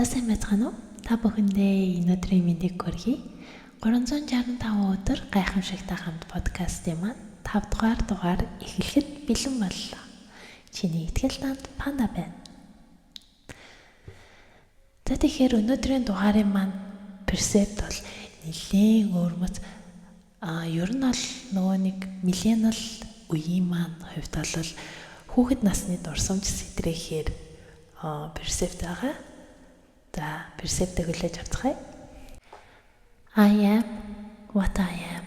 За сайн байцгаана уу? Та бүхэндээ өнөөдрийн мэндийг хүргэе. 365 өдөр гайхамшигтай хамт подкастын маань 5 дугаар эхлэхэд бэлэн боллоо. Чиний итгэл танд панда байна. За тэгэхээр өнөөдрийн дугаарын маань персепт бол нэлээд өөрмөц ер нь бол нөгөө нэг миллениал үеийн маань хувьд бол хүүхэд насны дурсамж сэтрэхээр персепт байгаа. За персептийг хүлээж авцгаая. I am what I am.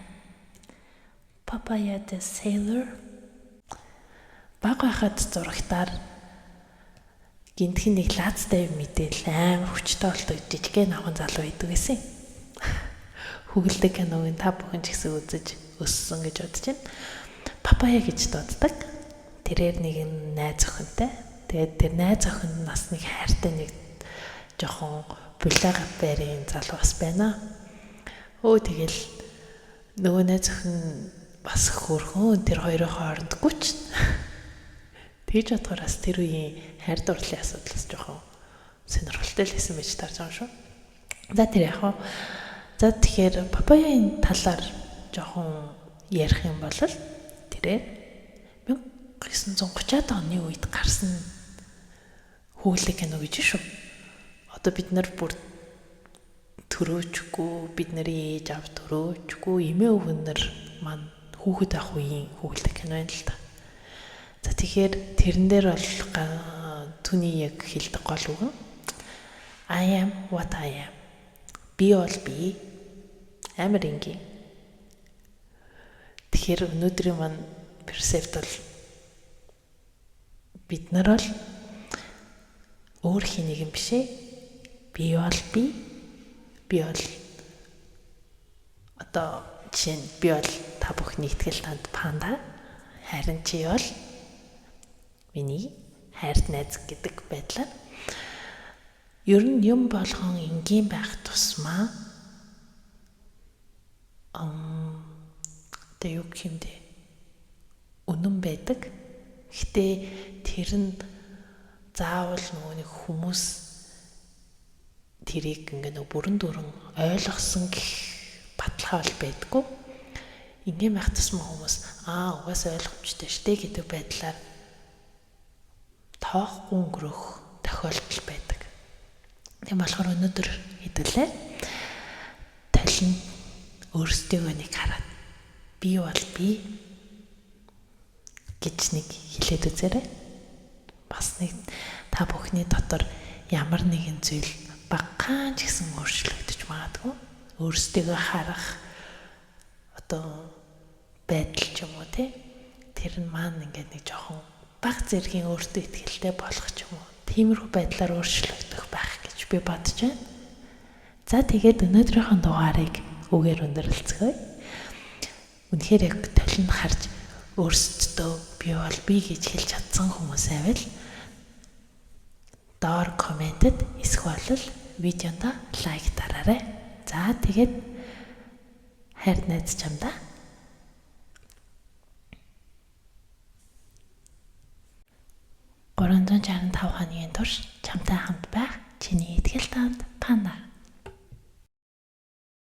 Papaya the Sailor. Баг байхад зурагтаар гинтхэн нэг лаацтай мэдээл амар хүчтэй болдог жижигхэн аван залуу байдаг гэсэн. Хүүхэлдэг киног та бүхэн ч гэсэн үзэж өссөн гэж бодож байна. Papaya гэж дууддаг. Тэрээр нэг найз охинтой. Тэгээд тэр найз охин нас нэг хайртай нэг жохон булага бэрийн залуу бас байна. Тэгэл нөгөө найз охин бас хөрхөн тэр хоёрын хооронд гүч. Тэгж бодохоос тэр үеийн хайр дурлалын асуудлаас жохон сонирхолтой л байсан байж таарч байгаа шүү. За тэр яг за тэгэхээр Папаягийн талаар жохон ярих юм бол тэрээр 1930-аад оны үед гарсан хүүхэлдэг кино гэж шүү. Одоо бид нар бүр төрөөчгүй, бидний ээж аав төрөөчгүй, эмээ өвгөнөр маань хүүхэд ах үеийн хүүхэлдэг кино юм л та. За тэгэхээр тэрэн дээр бол түүний яг хэлдэг гол үг нь I am what I am. Би бол би. Амар ингийн. Тэгэхээр өнөөдрийн маань персепт бол бид нар бол өөр хэнийг юм биш ээ. Би бол би. Би бол одоо жишээ нь би бол та бүхний итгэл танд панда. Харин чи бол миний хайрт найз гэдэг байдлаар ер нь юм болгон энгийн байх тусмаа тэ юу гэмдэ үнэн байдаг. Гэтэ тэр нь заавал нөгөө нэг хүмүүс тэрийг ингээ нэг бүрэн дүрэн ойлгосон гэх баталгаа бол байдгүй. Ингийн байх тусмаа хүмүүс угаасаа ойлгомжтой штэ гэдэг байдлаар тоохгүй өнгөрөх тохиолдол байдаг. Тийм болохоор өнөөдөр хэдүүлээ талин өөрсдөө нэг хараад би бол би гэж нэг хэлээд үзээрэй. Бас нэг та бүхний дотор ямар нэгэн зүйл багахан ч гэсэн өөрчлөгдөж магадгүй. Өөрсдөө харах одоо байдал ч юм уу тий. Тэр нь маань ингээд нэг жоохон баг зэргийн өөртөө ихтэй болох ч юм уу. Тиймэрхүү байдлаар өөрчлөгдөх байх гэж би бодож байна. За тэгээд өнөөдрийнхөө дугаарыг үгээр өндөрлцгөөе. Үнэхээр яг талин харж өөрсдөө би бол би гэж хэлж чадсан хүмүүс байвал доор комментэд эсвэл видеонд лайк дараарай. За тэгээд хайр найз чамдаа 365 хоногийн турш чамтай хамт байх чиний итгэл танд панда.